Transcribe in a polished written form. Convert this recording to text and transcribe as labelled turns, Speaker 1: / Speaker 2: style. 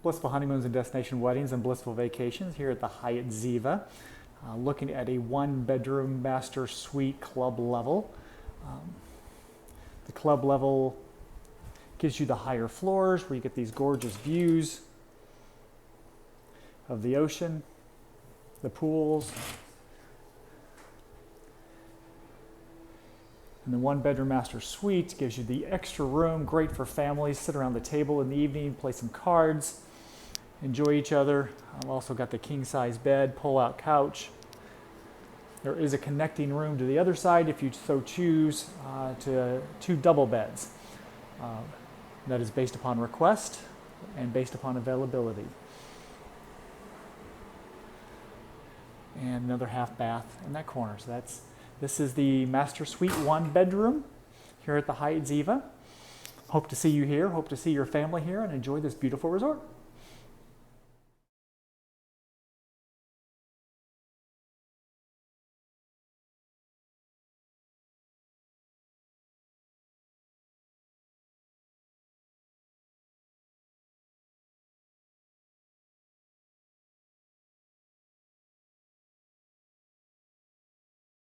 Speaker 1: Blissful honeymoons and destination weddings and blissful vacations here at the Hyatt Ziva. Looking at a one-bedroom master suite club level. The club level gives you the higher floors where you get these gorgeous views of the ocean, the pools. And the one-bedroom master suite gives you the extra room, great for families. Sit around the table in the evening, play some cards, enjoy each other. I've also got the king-size bed, pull-out couch. There is a connecting room to the other side if you so choose, to 2 double beds. That is based upon request and based upon availability. And another half bath in that corner. So this is the master suite 1 bedroom here at the Hyatt Ziva. Hope to see you here. Hope to see your family here and enjoy this beautiful resort.